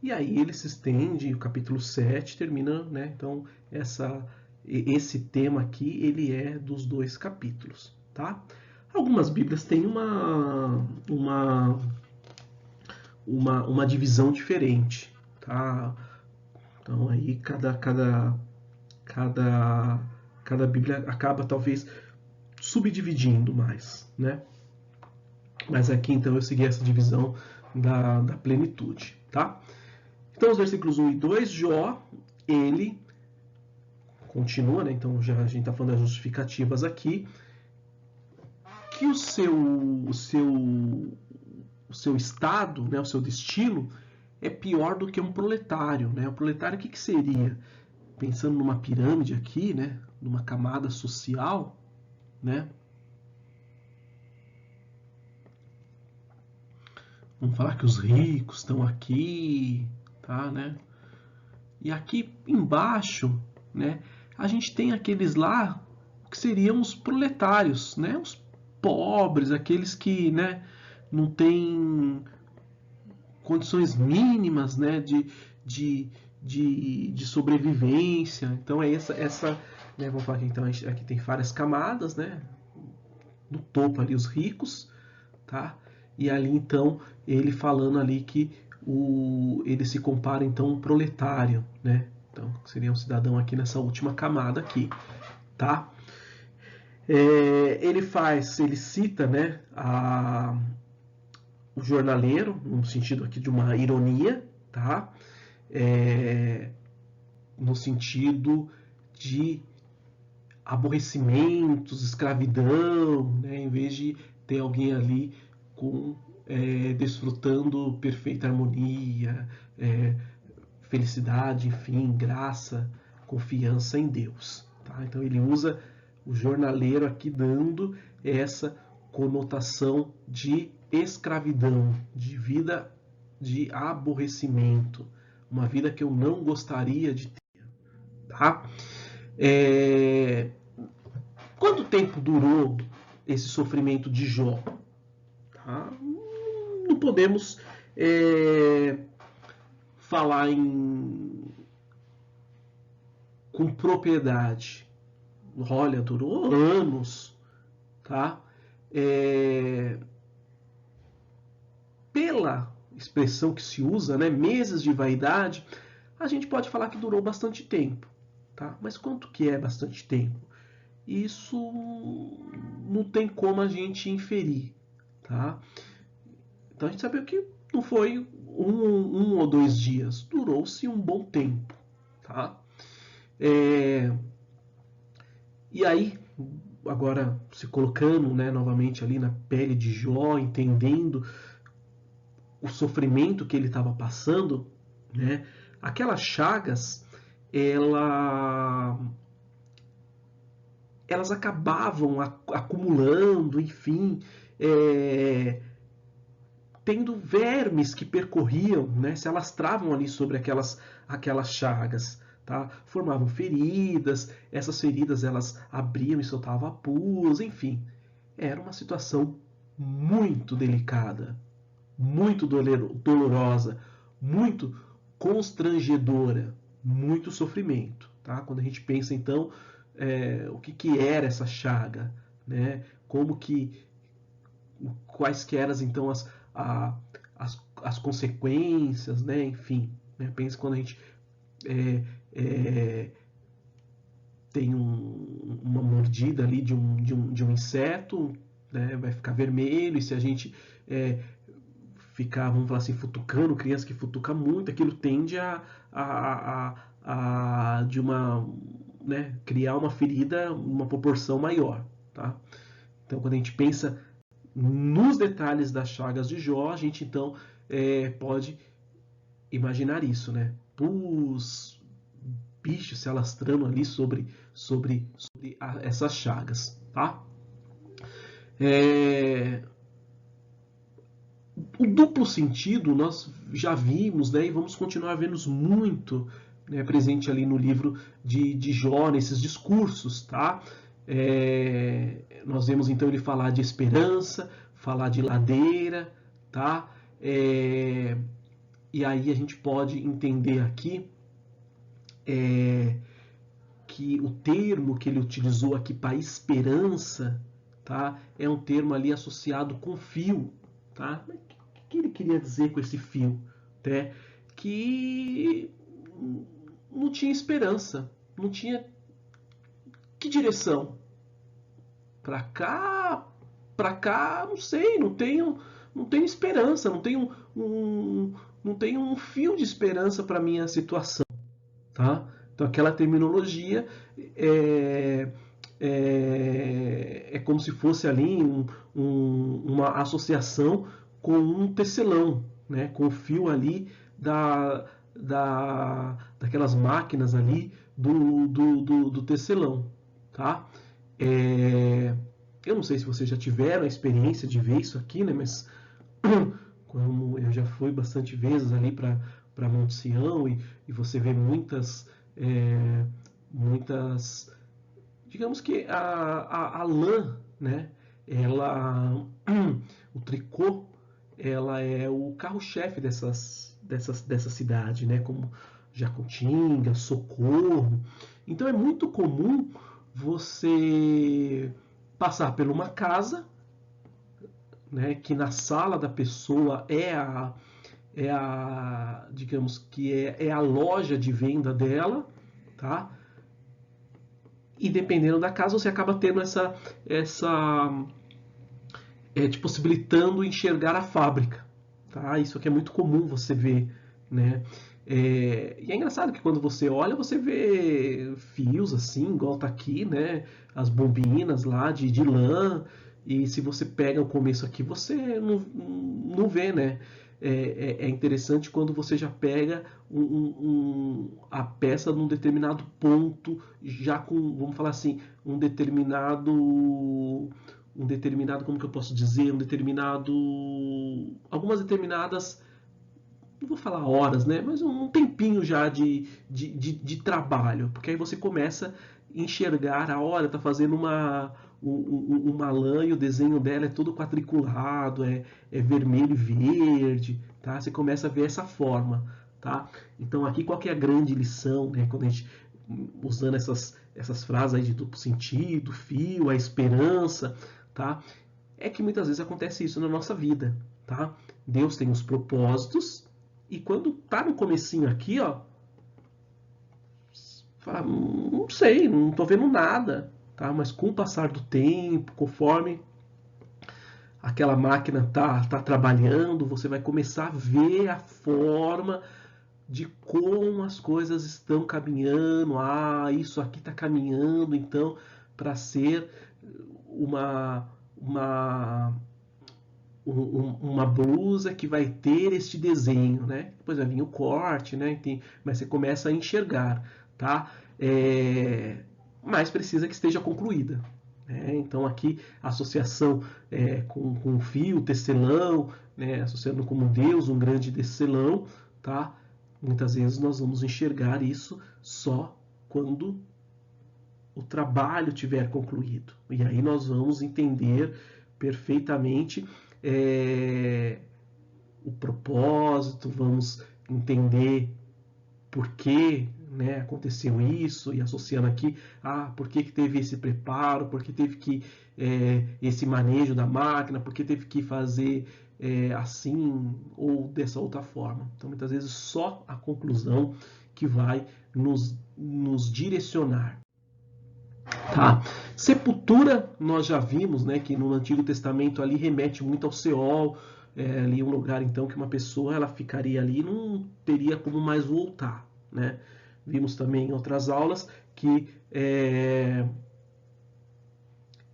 e aí ele se estende, o capítulo 7 termina, né? Então, esse tema aqui, ele é dos 2 capítulos, tá? Algumas Bíblias têm uma divisão diferente, tá? Então aí cada Bíblia acaba talvez subdividindo mais, né? Mas aqui então eu segui essa divisão da plenitude, tá? Então os versículos 1 e 2, Jó, ele continua, né? Então já a gente está falando das justificativas aqui, que o seu estado, né, o seu destino é pior do que um proletário, né? O proletário o que seria? Pensando numa pirâmide aqui, né, numa camada social, né? Vamos falar que os ricos estão aqui, tá, né? E aqui embaixo, né, a gente tem aqueles lá que seriam os proletários, né? Os pobres, aqueles que, né, não têm condições mínimas, né, de sobrevivência. Então é essa né, vamos falar aqui, então aqui tem várias camadas, né? No topo ali os ricos, tá? E ali então ele falando ali que ele se compara então um proletário, né? Então seria um cidadão aqui nessa última camada aqui, tá? Ele cita, né, o jornaleiro, no sentido aqui de uma ironia, tá? No sentido de aborrecimentos, escravidão, né? Em vez de ter alguém ali com desfrutando perfeita harmonia, felicidade, enfim, graça, confiança em Deus. Tá? Então ele usa o jornaleiro aqui dando essa conotação de escravidão, de vida de aborrecimento, uma vida que eu não gostaria de ter. Tá? Quanto tempo durou esse sofrimento de Jó? Tá? Não podemos falar com propriedade. Olha, durou anos, tá? Pela expressão que se usa, né, meses de vaidade, a gente pode falar que durou bastante tempo, tá? Mas quanto que é bastante tempo? Isso não tem como a gente inferir, tá? Então a gente sabe que não foi um ou 2 dias, durou-se um bom tempo, tá? E aí, agora se colocando, né, novamente ali na pele de Jó, entendendo o sofrimento que ele estava passando, né, aquelas chagas, elas acabavam acumulando, enfim, tendo vermes que percorriam, né, se alastravam ali sobre aquelas chagas. Tá? Formavam feridas, essas feridas elas abriam e soltavam pus, enfim. Era uma situação muito delicada, muito dolorosa, muito constrangedora, muito sofrimento. Tá? Quando a gente pensa, então, o que era essa chaga, né? Quais que eram, então, as consequências, né? Enfim, né? Pensa quando a gente tem uma mordida ali de um inseto, né? Vai ficar vermelho, e se a gente ficar, vamos falar assim, futucando, criança que futuca muito, aquilo tende né, criar uma ferida, uma proporção maior. Tá? Então, quando a gente pensa nos detalhes das chagas de Jó, a gente então pode imaginar isso, né? Os bichos se alastrando ali sobre essas chagas, tá? O duplo sentido nós já vimos, né? E vamos continuar vendo muito, né, presente ali no livro de Jó, nesses discursos, tá? Nós vemos então ele falar de esperança, falar de ladeira, tá? E aí a gente pode entender aqui que o termo que ele utilizou aqui para esperança, tá? É um termo ali associado com fio, tá? O que ele queria dizer com esse fio? Né? Que não tinha esperança, não tinha que direção. Para cá, não sei, não tenho esperança, não tenho um fio de esperança para minha situação, tá? Então aquela terminologia é como se fosse ali uma associação com um tecelão, né? Com o fio ali daquelas máquinas ali do tecelão, tá? Eu não sei se vocês já tiveram a experiência de ver isso aqui, né? Mas como eu já fui bastante vezes ali para Monte Sião e você vê muitas, digamos que a lã, né? Ela, o tricô, ela é o carro-chefe dessa cidade, né? Como Jacutinga, Socorro. Então é muito comum você passar por uma casa, né, que na sala da pessoa digamos que é a loja de venda dela, tá? E dependendo da casa você acaba tendo te possibilitando enxergar a fábrica, tá? Isso aqui é muito comum você ver, né? E é engraçado que quando você olha, você vê fios assim, igual tá aqui, né? As bobinas lá de lã. E se você pega o começo aqui, você não vê, né? É interessante quando você já pega a peça num determinado ponto, já com, vamos falar assim, como que eu posso dizer, algumas determinadas, não vou falar horas, né, mas um tempinho já de trabalho, porque aí você começa a enxergar a hora, tá fazendo uma lã e o desenho dela é todo quadriculado, é vermelho e verde, tá? Você começa a ver essa forma, tá? Então aqui qual que é a grande lição, né, quando a gente usando essas frases aí de duplo sentido, fio, a esperança, tá? É que muitas vezes acontece isso na nossa vida, tá? Deus tem os propósitos e quando tá no comecinho aqui, ó, fala, não sei, não tô vendo nada, tá? Mas com o passar do tempo, conforme aquela máquina tá trabalhando, você vai começar a ver a forma de como as coisas estão caminhando. Ah, isso aqui está caminhando, então, para ser uma, uma, uma blusa que vai ter este desenho, né? Depois vai vir o corte, né? Mas você começa a enxergar, tá? Mas precisa que esteja concluída. Então aqui a associação com o fio, tecelão, né? Associando como Deus, um grande tecelão, tá? Muitas vezes nós vamos enxergar isso só quando o trabalho tiver concluído. E aí nós vamos entender perfeitamente o propósito, vamos entender por que, né, aconteceu isso, e associando aqui, por que teve esse preparo, por que teve que esse manejo da máquina, por que teve que fazer assim ou dessa outra forma. Então, muitas vezes, só a conclusão que vai nos direcionar. Tá? Sepultura, nós já vimos, né, que no Antigo Testamento ali remete muito ao Seol, ali um lugar então que uma pessoa ela ficaria ali e não teria como mais voltar, né? Vimos também em outras aulas que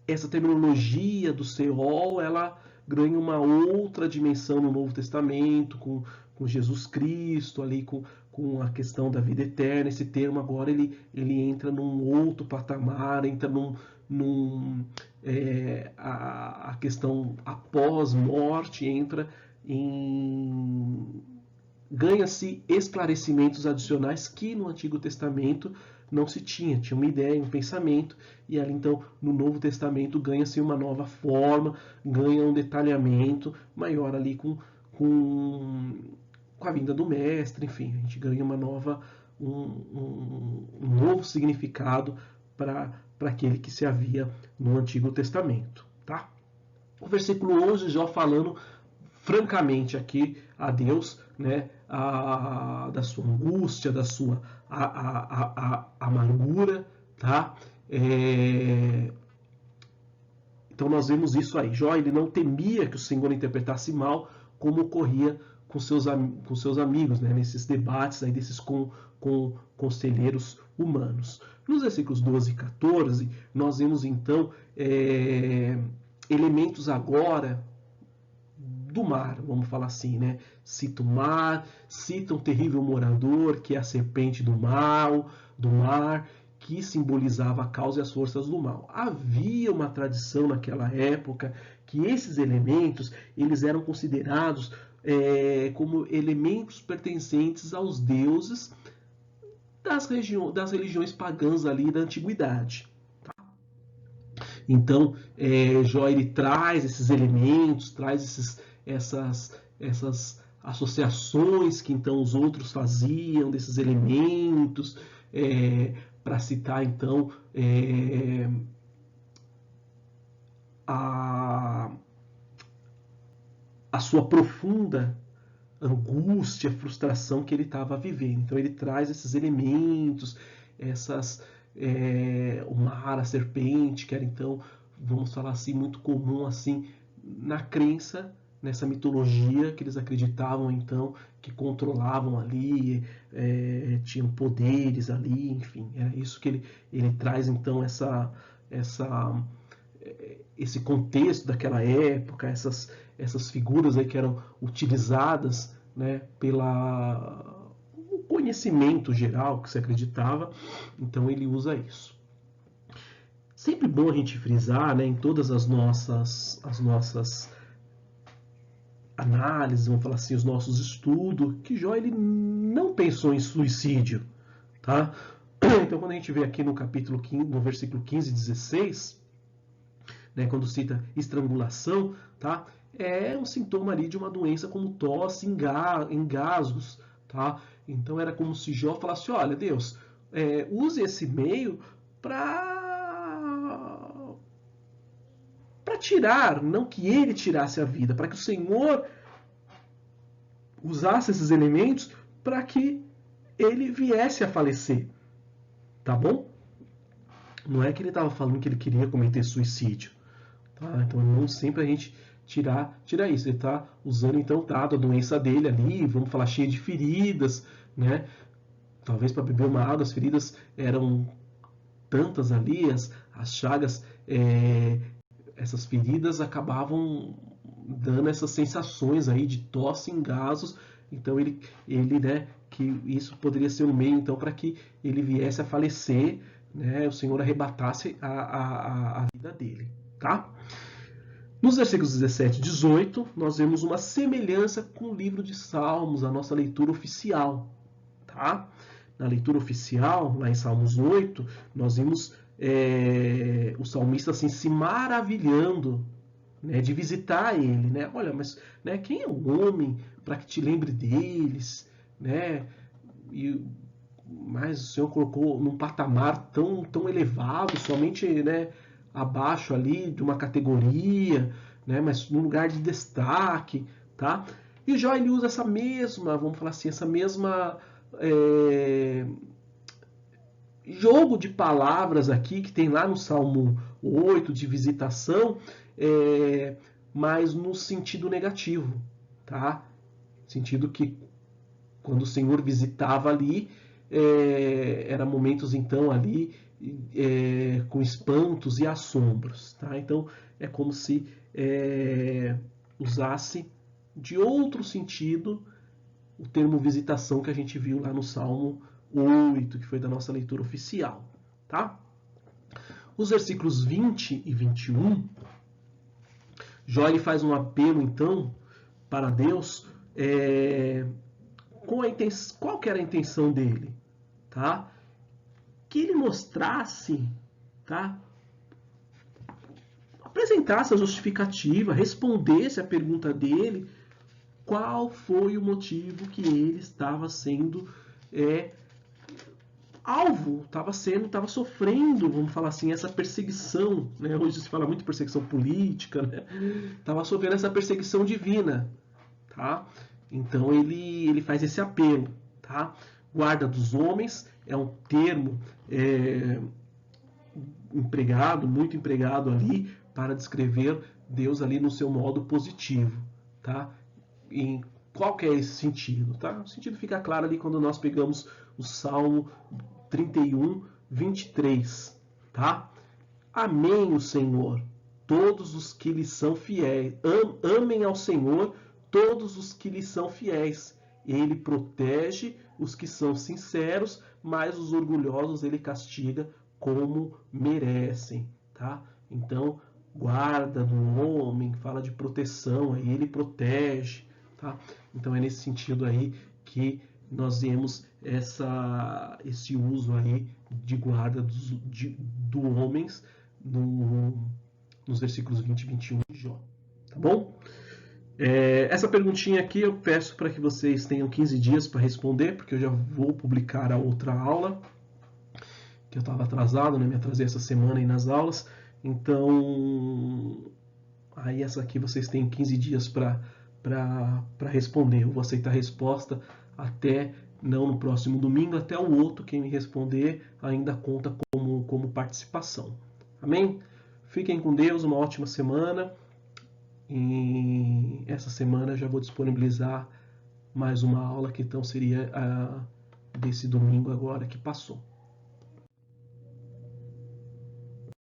essa terminologia do Seol ela ganha uma outra dimensão no Novo Testamento, com Jesus Cristo, ali com a questão da vida eterna. Esse termo agora ele entra num outro patamar, entra a questão após morte, entra em... ganha-se esclarecimentos adicionais que no Antigo Testamento não se tinha uma ideia, um pensamento, e ali então no Novo Testamento ganha-se uma nova forma, ganha um detalhamento maior ali com a vinda do mestre, enfim, a gente ganha um novo significado para aquele que se havia no Antigo Testamento, tá? O versículo 11 já francamente aqui a Deus, né, da sua angústia, da sua amargura, tá? Então nós vemos isso aí. Jó, ele não temia que o Senhor interpretasse mal, como ocorria com seus amigos, né, nesses debates aí desses com conselheiros humanos. Nos versículos 12 e 14, nós vemos então elementos agora do mar, vamos falar assim, né? Cita o mar, cita um terrível morador, que é a serpente do mar, que simbolizava a causa e as forças do mal. Havia uma tradição naquela época que esses elementos eles eram considerados como elementos pertencentes aos deuses das religiões pagãs ali da antiguidade. Tá? Então, Jó ele traz esses elementos, traz essas associações que então os outros faziam desses elementos, para citar então a sua profunda angústia, frustração que ele estava vivendo. Então ele traz esses elementos, o mar, a serpente, que era então, vamos falar assim, muito comum assim na crença, nessa mitologia que eles acreditavam então que controlavam ali, tinham poderes ali, enfim, era isso que ele traz então esse contexto daquela época, essas figuras aí que eram utilizadas, né, pelo conhecimento geral que se acreditava, então ele usa isso. Sempre bom a gente frisar, né, em todas as nossas análises, vamos falar assim, os nossos estudos, que Jó ele não pensou em suicídio, tá? Então quando a gente vê aqui no capítulo 15, no versículo 15 e 16, né, quando cita estrangulação, tá? É um sintoma ali de uma doença como tosse, engasgos, tá? Então era como se Jó falasse, olha, Deus, use esse meio para tirar, não que ele tirasse a vida, para que o Senhor usasse esses elementos para que ele viesse a falecer, tá bom? Não é que ele estava falando que ele queria cometer suicídio, tá? Então não sempre a gente tirar isso. Ele está usando então a doença dele ali, vamos falar cheia de feridas, né? Talvez para beber uma água, as feridas eram tantas ali, as chagas, essas feridas acabavam dando essas sensações aí de tosse, engasgos. Então ele né, que isso poderia ser um meio então para que ele viesse a falecer, né? O Senhor arrebatasse a vida dele, tá? Nos versículos 17 e 18, nós vemos uma semelhança com o livro de Salmos, a nossa leitura oficial. Tá? Na leitura oficial, lá em Salmos 8, nós vimos o salmista assim, se maravilhando, né, de visitar ele. Né? Olha, mas, né, quem é o homem para que te lembre deles? Né? Mas o Senhor colocou num patamar tão elevado, somente, né, abaixo ali de uma categoria, né, mas num lugar de destaque, tá? E Jó ele usa essa mesma, vamos falar assim, essa mesma jogo de palavras aqui que tem lá no Salmo 8 de visitação, mas no sentido negativo, tá? Sentido que quando o Senhor visitava ali, eram momentos então ali com espantos e assombros, tá? Então é como se usasse de outro sentido o termo visitação que a gente viu lá no Salmo 8, que foi da nossa leitura oficial, tá? Os versículos 20 e 21, Jó ele faz um apelo então para Deus, qual que era a intenção dele, tá? Que ele mostrasse, tá? Apresentasse a justificativa, respondesse a pergunta dele, qual foi o motivo que ele estava sendo alvo, estava sofrendo, vamos falar assim, essa perseguição, né? Hoje se fala muito perseguição política, né? Estava sofrendo essa perseguição divina, tá? Então ele faz esse apelo, tá? Guarda dos homens é um termo empregado, muito empregado ali para descrever Deus ali no seu modo positivo, tá? Em qual que é esse sentido, tá? O sentido fica claro ali quando nós pegamos o Salmo 31, 23, tá? Amém o Senhor, todos os que lhe são fiéis. Amem ao Senhor todos os que lhe são fiéis. Ele protege os que são sinceros, mas os orgulhosos ele castiga como merecem, tá? Então, guarda do homem, fala de proteção, aí ele protege, tá? Então é nesse sentido aí que nós vemos esse uso aí de guarda do homens nos versículos 20 e 21 de Jó, tá bom? Essa perguntinha aqui eu peço para que vocês tenham 15 dias para responder, porque eu já vou publicar a outra aula, que eu estava atrasado, né? Me atrasei essa semana aí nas aulas, então aí essa aqui vocês têm 15 dias para responder. Eu vou aceitar a resposta até, não no próximo domingo, até o outro, quem me responder ainda conta como participação. Amém? Fiquem com Deus, uma ótima semana. E essa semana eu já vou disponibilizar mais uma aula que então seria desse domingo agora que passou.